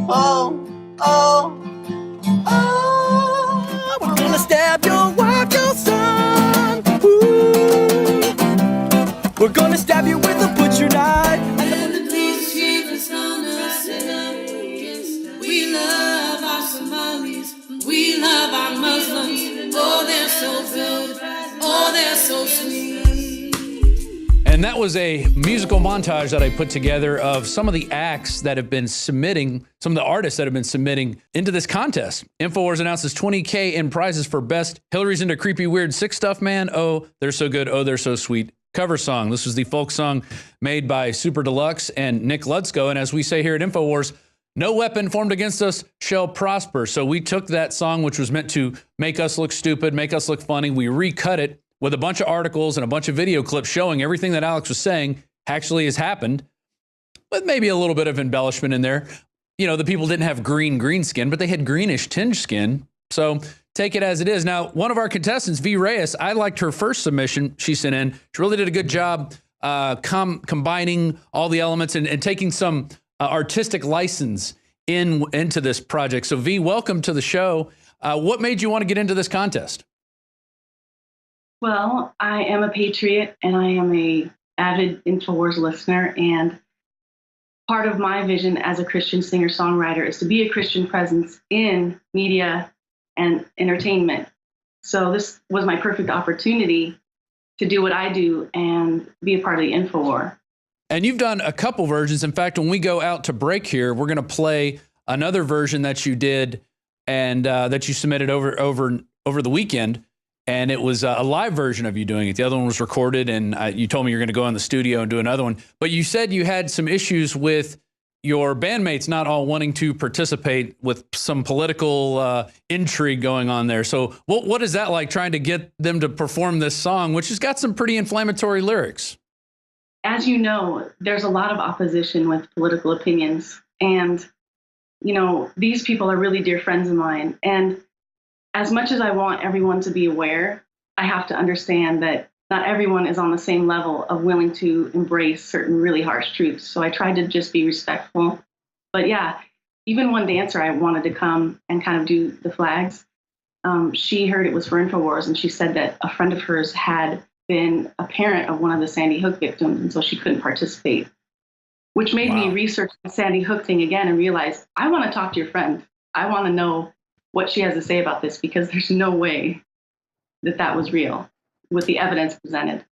Oh, oh, oh, we're gonna stab your wife, your son. Ooh. We're gonna stab you with a butcher knife. And the police chief is on us against. We love our Somalis. We love our Muslims. Oh, they're so good. Oh, they're so sweet. And that was a musical montage that I put together of some of the acts that have been submitting, some of the artists that have been submitting into this contest. Infowars announces $20K in prizes for best Hillary's into creepy, weird, sick stuff, man. Oh, they're so good. Oh, they're so sweet. Cover song. This was the folk song made by Super Deluxe and Nick Ludsko. And as we say here at Infowars, no weapon formed against us shall prosper. So we took that song, which was meant to make us look stupid, make us look funny. We recut it with a bunch of articles and a bunch of video clips showing everything that Alex was saying actually has happened, with maybe a little bit of embellishment in there. You know, the people didn't have green skin, but they had greenish tinge skin. So take it as it is. Now, one of our contestants, V. Reyes, I liked her first submission she sent in. She really did a good job combining all the elements and taking some artistic license into this project. So V, welcome to the show. What made you want to get into this contest? Well, I am a patriot and I am a avid Infowars listener, and part of my vision as a Christian singer-songwriter is to be a Christian presence in media and entertainment. So this was my perfect opportunity to do what I do and be a part of the Infowar. And you've done a couple versions. In fact, when we go out to break here, we're going to play another version that you did and that you submitted over the weekend. And it was a live version of you doing it. The other one was recorded, and you told me you're going to go in the studio and do another one. But you said you had some issues with your bandmates not all wanting to participate, with some political intrigue going on there. So what is that like, trying to get them to perform this song, which has got some pretty inflammatory lyrics? As you know, there's a lot of opposition with political opinions. And, you know, these people are really dear friends of mine. And as much as I want everyone to be aware, I have to understand that not everyone is on the same level of willing to embrace certain really harsh truths. So I tried to just be respectful. But yeah, even one dancer I wanted to come and kind of do the flags. She heard it was for Infowars, and she said that a friend of hers had been a parent of one of the Sandy Hook victims, and so she couldn't participate, which made me research the Sandy Hook thing again and realize I want to talk to your friend. I want to know what she has to say about this, because there's no way that that was real with the evidence presented.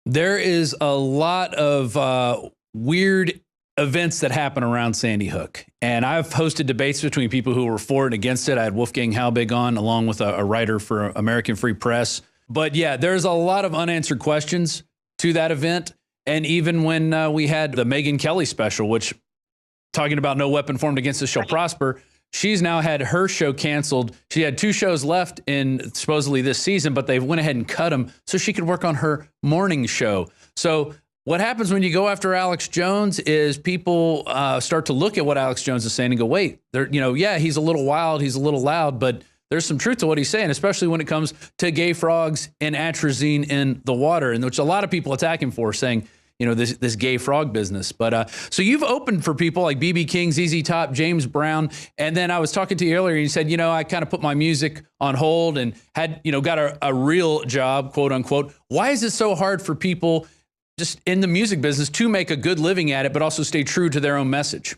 There is a lot of weird events that happen around Sandy Hook. And I've hosted debates between people who were for and against it. I had Wolfgang Halbig on, along with a writer for American Free Press. But yeah, there's a lot of unanswered questions to that event. And even when we had the Megyn Kelly special, which, talking about no weapon formed against us shall prosper, she's now had her show canceled. She had 2 shows left in supposedly this season, but they went ahead and cut them so she could work on her morning show. So what happens when you go after Alex Jones is people start to look at what Alex Jones is saying and go, wait, yeah, he's a little wild, he's a little loud, but there's some truth to what he's saying, especially when it comes to gay frogs and atrazine in the water, and which a lot of people attack him for, saying, you know, this gay frog business. But so you've opened for people like B.B. King, ZZ Top, James Brown. And then I was talking to you earlier and you said, you know, I kind of put my music on hold and had, you know, got a real job, quote unquote. Why is it so hard for people just in the music business to make a good living at it, but also stay true to their own message?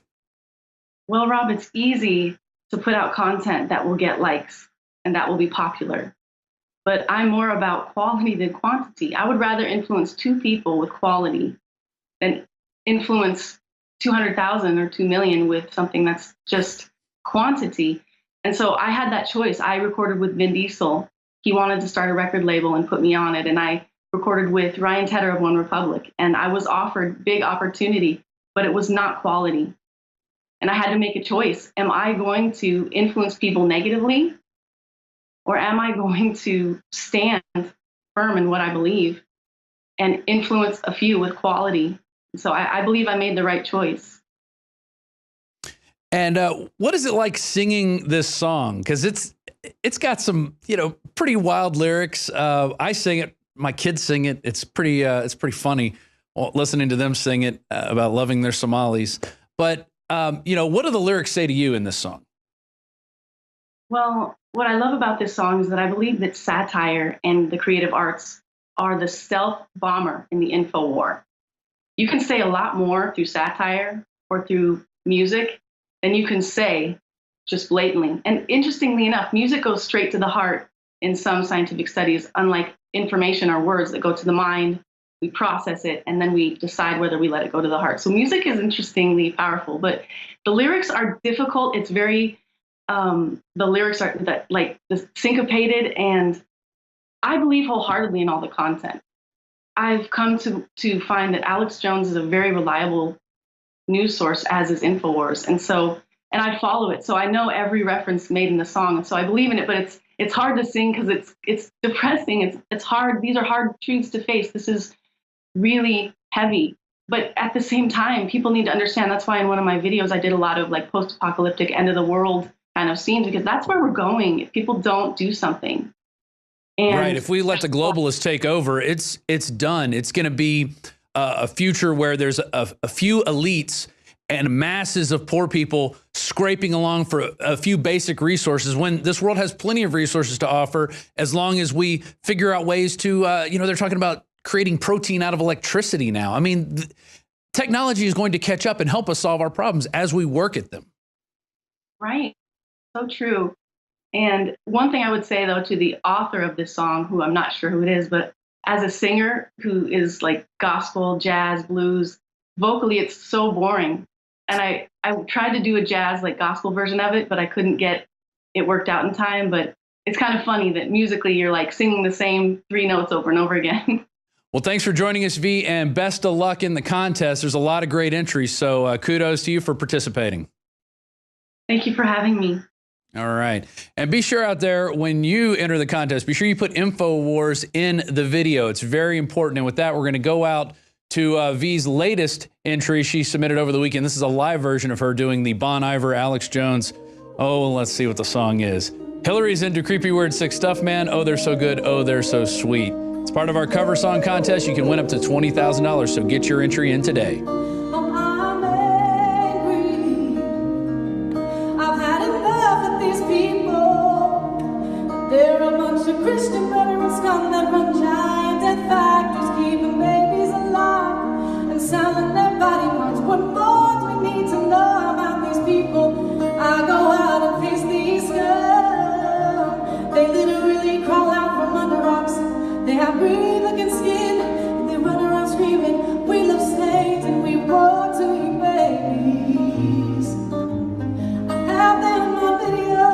Well, Rob, it's easy to put out content that will get likes and that will be popular. But I'm more about quality than quantity. I would rather influence 2 people with quality than influence 200,000 or 2 million with something that's just quantity. And so I had that choice. I recorded with Vin Diesel. He wanted to start a record label and put me on it. And I recorded with Ryan Tedder of One Republic. And I was offered big opportunity, but it was not quality. And I had to make a choice. Am I going to influence people negatively? Or am I going to stand firm in what I believe and influence a few with quality? So I believe I made the right choice. And what is it like singing this song? Because it's got some, you know, pretty wild lyrics. I sing it. My kids sing it. It's pretty funny listening to them sing it about loving their Somalis. But What do the lyrics say to you in this song? Well, what I love about this song is that I believe that satire and the creative arts are the stealth bomber in the info war. You can say a lot more through satire or through music than you can say just blatantly. And interestingly enough, music goes straight to the heart in some scientific studies, unlike information or words that go to the mind. We process it and then we decide whether we let it go to the heart. So music is interestingly powerful, but the lyrics are difficult. It's very, the lyrics are like syncopated, and I believe wholeheartedly in all the content. I've come to find that Alex Jones is a very reliable news source, as is Infowars. And I follow it. So I know every reference made in the song. And so I believe in it, but it's hard to sing because it's depressing. It's hard. These are hard truths to face. This is really heavy. But at the same time, people need to understand. That's why in one of my videos, I did a lot of like post-apocalyptic end of the world kind of scenes, because that's where we're going if people don't do something. And right. If we let the globalists take over, it's done. It's going to be a future where there's a few elites and masses of poor people scraping along for a few basic resources, when this world has plenty of resources to offer, as long as we figure out ways to, they're talking about creating protein out of electricity now. I mean, technology is going to catch up and help us solve our problems as we work at them. Right. So true. And one thing I would say, though, to the author of this song, who I'm not sure who it is, but as a singer who is like gospel, jazz, blues, vocally, it's so boring. And I tried to do a jazz, like gospel version of it, but I couldn't get it worked out in time. But it's kind of funny that musically you're like singing the same 3 notes over and over again. Well, thanks for joining us, V, and best of luck in the contest. There's a lot of great entries, so kudos to you for participating. Thank you for having me. All right. And be sure out there, when you enter the contest, be sure you put Infowars in the video. It's very important. And with that, we're going to go out to V's latest entry she submitted over the weekend. This is a live version of her doing the Bon Iver, Alex Jones. Oh, let's see what the song is. Hillary's into creepy, weird, sick stuff, man. Oh, they're so good. Oh, they're so sweet. It's part of our cover song contest. You can win up to $20,000, so get your entry in today. They're a bunch of Christian murderers scum that run giant death factories, keeping babies alive and selling their body parts. What more do we need to know about these people? I go out and face these scum. They literally crawl out from under rocks. They have green looking skin and they run around screaming, we love slaves and we want to eat babies. I have them on video.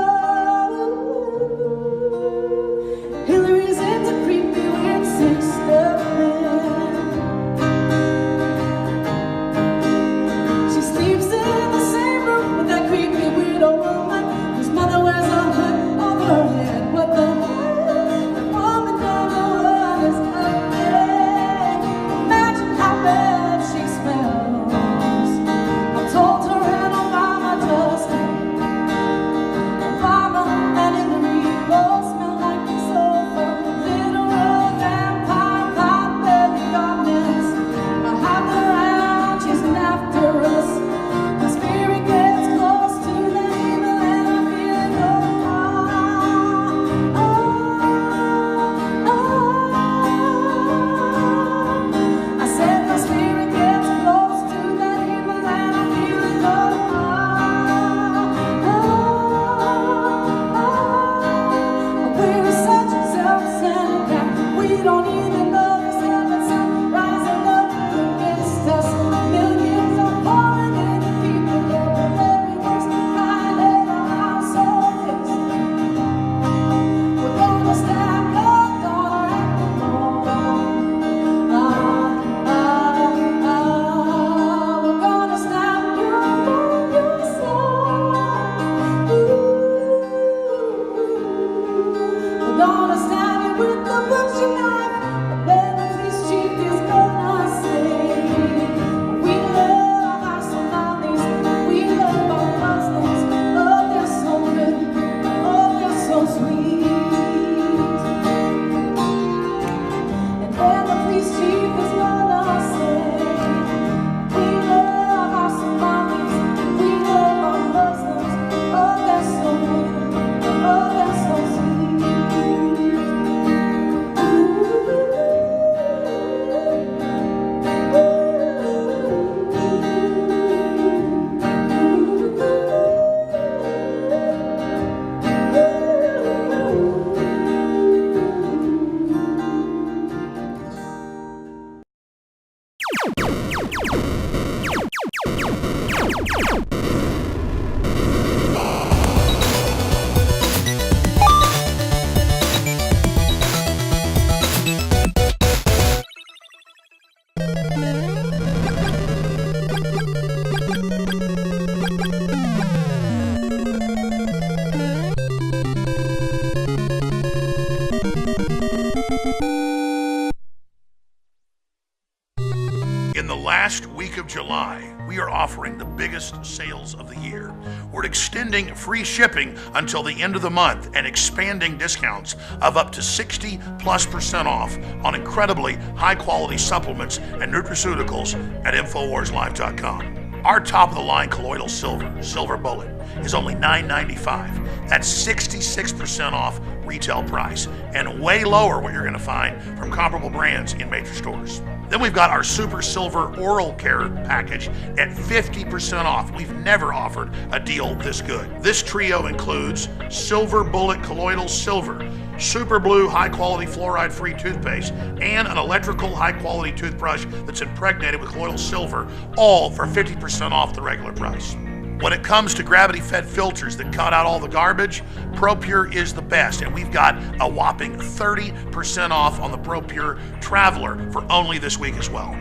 week of July, we are offering the biggest sales of the year. We're extending free shipping until the end of the month and expanding discounts of up to 60+% off on incredibly high quality supplements and nutraceuticals at InfoWarsLife.com. Our top of the line colloidal silver bullet, is only $9.95. That's 66% off retail price and way lower what you're going to find from comparable brands in major stores. Then we've got our Super Silver Oral Care package at 50% off. We've never offered a deal this good. This trio includes Silver Bullet Colloidal Silver, Super Blue high-quality fluoride-free toothpaste, and an electrical high-quality toothbrush that's impregnated with colloidal silver, all for 50% off the regular price. When it comes to gravity-fed filters that cut out all the garbage, ProPure is the best, and we've got a whopping 30% off on the ProPure Traveler for only this week as well.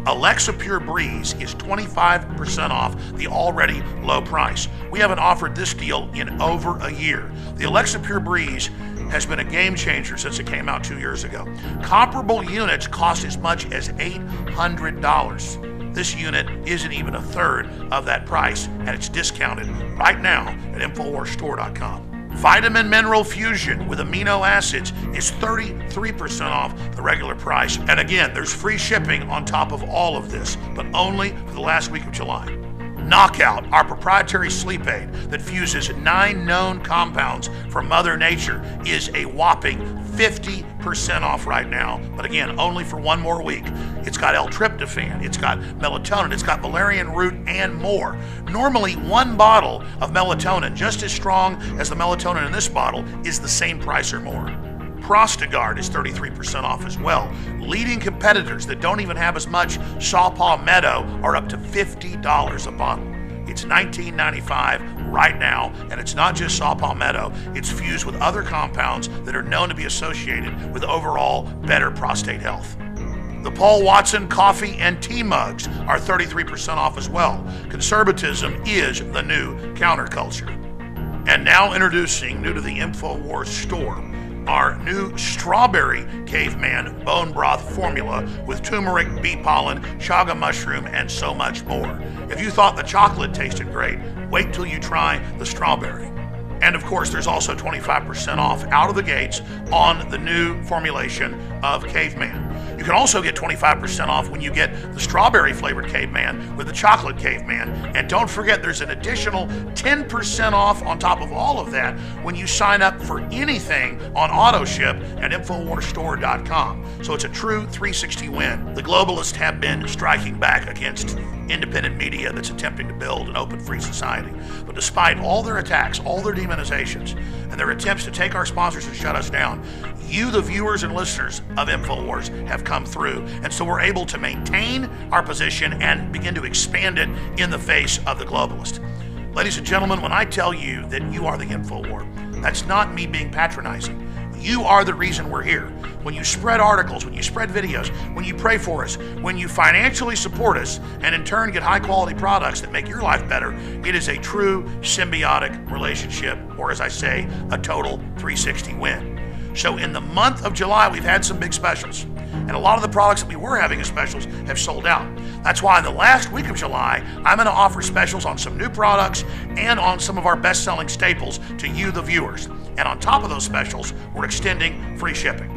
Alexa Pure Breeze is 25% off the already low price. We haven't offered this deal in over a year. The Alexa Pure Breeze has been a game changer since it came out 2 years ago. Comparable units cost as much as $800. This unit isn't even a third of that price, and it's discounted right now at InfoWarsStore.com. Vitamin Mineral Fusion with amino acids is 33% off the regular price. And again, there's free shipping on top of all of this, but only for the last week of July. Knockout, our proprietary sleep aid that fuses 9 known compounds from Mother Nature, is a whopping 50% off right now, but again, only for 1 more week. It's got L-tryptophan, it's got melatonin, it's got valerian root, and more. Normally, 1 bottle of melatonin, just as strong as the melatonin in this bottle, is the same price or more. Prostagard is 33% off as well. Leading competitors that don't even have as much Saw Palmetto are up to $50 a bottle. It's $19.95 right now, and it's not just Saw Palmetto, it's fused with other compounds that are known to be associated with overall better prostate health. The Paul Watson coffee and tea mugs are 33% off as well. Conservatism is the new counterculture. And now introducing, new to the InfoWars store, our new Strawberry Caveman Bone Broth formula with turmeric, bee pollen, chaga mushroom, and so much more. If you thought the chocolate tasted great, wait till you try the strawberry. And of course, there's also 25% off out of the gates on the new formulation of Caveman. You can also get 25% off when you get the strawberry flavored Caveman with the chocolate Caveman. And don't forget, there's an additional 10% off on top of all of that when you sign up for anything on auto ship at InfoWarsStore.com. So it's a true 360 win. The globalists have been striking back against independent media that's attempting to build an open free society. But despite all their attacks, all their demonizations, and their attempts to take our sponsors and shut us down, you, the viewers and listeners of InfoWars, have come through. And so we're able to maintain our position and begin to expand it in the face of the globalist. Ladies and gentlemen, when I tell you that you are the InfoWar, that's not me being patronizing. You are the reason we're here. When you spread articles, when you spread videos, when you pray for us, when you financially support us, and in turn get high quality products that make your life better, it is a true symbiotic relationship, or as I say, a total 360 win. So in the month of July, we've had some big specials. And a lot of the products that we were having as specials have sold out. That's why in the last week of July, I'm going to offer specials on some new products and on some of our best-selling staples to you, the viewers. And on top of those specials, we're extending free shipping.